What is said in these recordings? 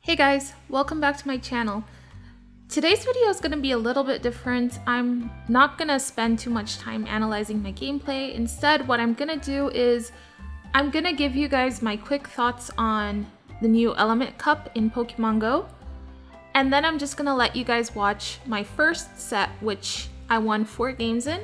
Hey guys, welcome back to my channel. Today's video is going to be a little bit different. I'm not going to spend too much time analyzing my gameplay. Instead, what I'm going to do is I'm going to give you guys my quick thoughts on the new Element Cup in Pokemon Go. And then I'm just going to let you guys watch my first set, which I won 4 games in.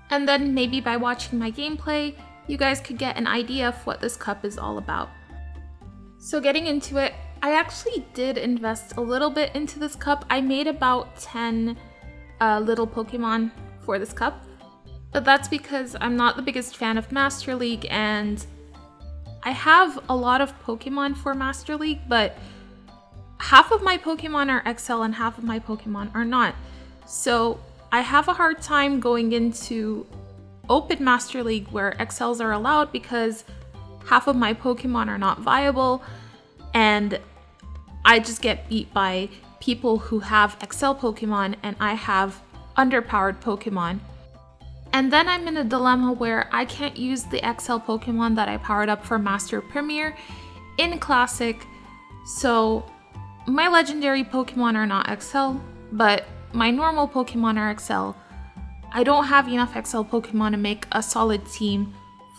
And then maybe by watching my gameplay, you guys could get an idea of what this cup is all about. So getting into it, I actually did invest a little bit into this cup. I made about 10 little Pokemon for this cup, but that's because I'm not the biggest fan of Master League, and I have a lot of Pokemon for Master League, but half of my Pokemon are XL and half of my Pokemon are not. So I have a hard time going into Open Master League where XLs are allowed because half of my Pokemon are not viable, and I just get beat by people who have XL Pokemon and I have underpowered Pokemon. And then I'm in a dilemma where I can't use the XL Pokemon that I powered up for Master Premier in Classic. So my legendary Pokemon are not XL, but my normal Pokemon are XL. I don't have enough XL Pokemon to make a solid team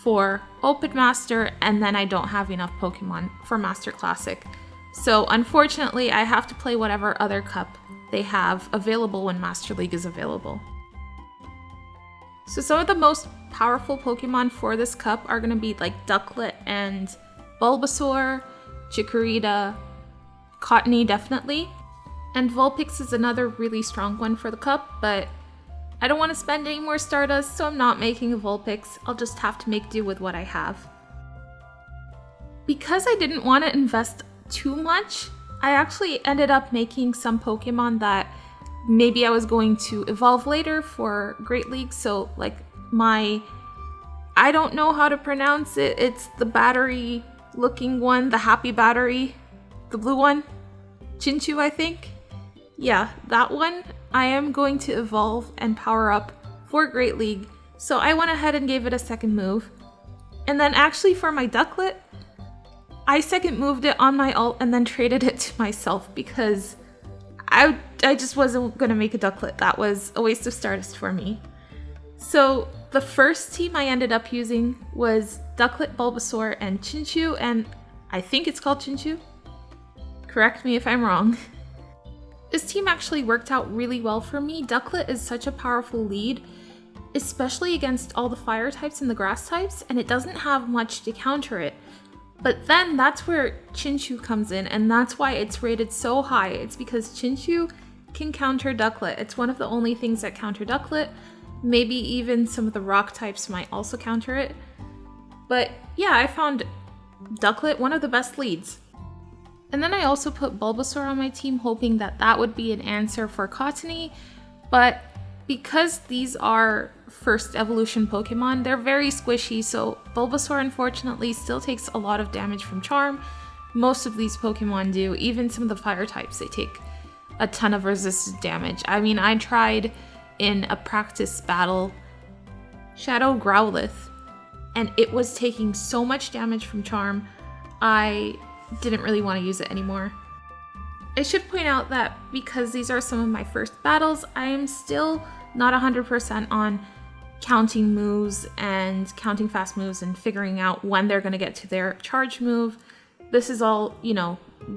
for Open Master, and then I don't have enough Pokemon for Master Classic. So unfortunately, I have to play whatever other cup they have available when Master League is available. So some of the most powerful Pokemon for this cup are going to be like Ducklett and Bulbasaur, Chikorita, Cottony definitely, and Vulpix is another really strong one for the cup, but I don't want to spend any more Stardust, so I'm not making a Vulpix. I'll just have to make do with what I have. Because I didn't want to invest too much, I actually ended up making some Pokemon that maybe I was going to evolve later for Great League. So like I don't know how to pronounce it. It's the battery looking one, the happy battery, the blue one, Chinchou I think. Yeah, that one I am going to evolve and power up for Great League. So I went ahead and gave it a second move. And then actually for my Ducklett, I second moved it on my ult and then traded it to myself because I just wasn't going to make a Ducklett. That was a waste of Stardust for me. So the first team I ended up using was Ducklett, Bulbasaur, and Chinchou, and I think it's called Chinchou. Correct me if I'm wrong. This team actually worked out really well for me. Ducklett is such a powerful lead, especially against all the fire types and the grass types, and it doesn't have much to counter it. But then that's where Chinchou comes in, and that's why it's rated so high. It's because Chinchou can counter Ducklett. It's one of the only things that counter Ducklett. Maybe even some of the rock types might also counter it. But yeah, I found Ducklett one of the best leads. And then I also put Bulbasaur on my team, hoping that that would be an answer for Cottony. But because these are first evolution Pokemon, they're very squishy, so Bulbasaur unfortunately still takes a lot of damage from Charm. Most of these Pokemon do, even some of the fire types, they take a ton of resistance damage. I mean, I tried in a practice battle Shadow Growlithe, and it was taking so much damage from Charm, I didn't really want to use it anymore. I should point out that because these are some of my first battles, I am still not 100% on counting moves and counting fast moves and figuring out when they're going to get to their charge move. This is all,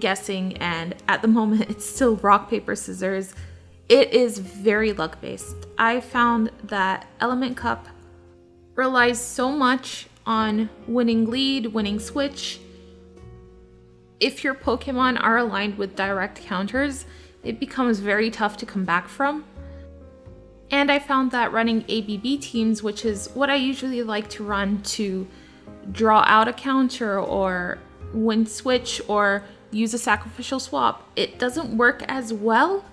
guessing, and at the moment it's still rock, paper, scissors. It is very luck based. I found that Element Cup relies so much on winning lead, winning switch. If your Pokemon are aligned with direct counters, it becomes very tough to come back from. And I found that running ABB teams, which is what I usually like to run to draw out a counter or win switch or use a sacrificial swap, it doesn't work as well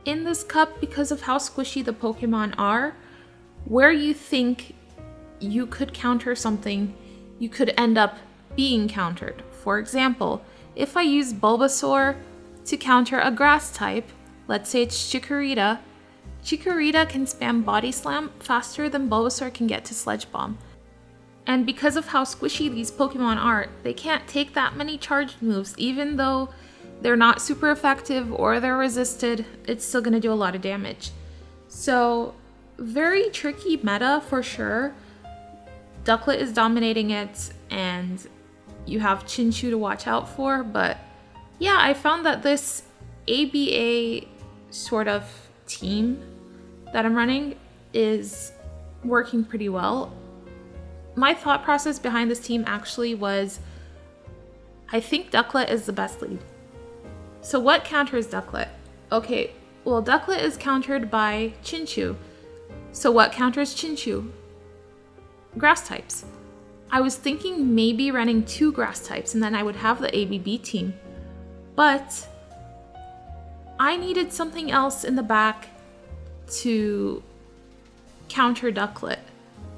in this cup because of how squishy the Pokemon are. Where you think you could counter something, you could end up being countered. For example, if I use Bulbasaur to counter a grass type, let's say it's Chikorita, Chikorita can spam Body Slam faster than Bulbasaur can get to Sledge Bomb. And because of how squishy these Pokemon are, they can't take that many charged moves, even though they're not super effective or they're resisted, it's still going to do a lot of damage. So very tricky meta for sure. Ducklett is dominating it, and you have Chinchu to watch out for. But yeah, I found that this ABA sort of team that I'm running is working pretty well. My thought process behind this team actually was, I think Ducklett is the best lead. So what counters Ducklett? Okay, well, Ducklett is countered by Chinchu. So what counters Chinchu? Grass types. I was thinking maybe running 2 grass types and then I would have the ABB team. But I needed something else in the back to counter Ducklett,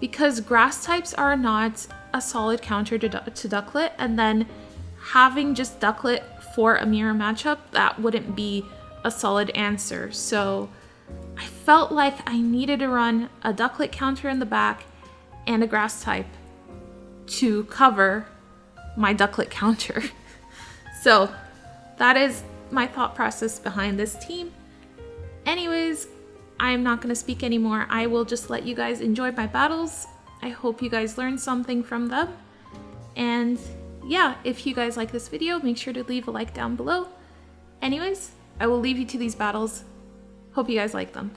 because grass types are not a solid counter to Ducklett, and then having just Ducklett for a mirror matchup, that wouldn't be a solid answer. So I felt like I needed to run a Ducklett counter in the back and a grass type to cover my Ducklett counter. So that is my thought process behind this team. Anyways, I'm not going to speak anymore. I will just let you guys enjoy my battles. I hope you guys learned something from them. And yeah, if you guys like this video, make sure to leave a like down below. Anyways, I will leave you to these battles. Hope you guys like them.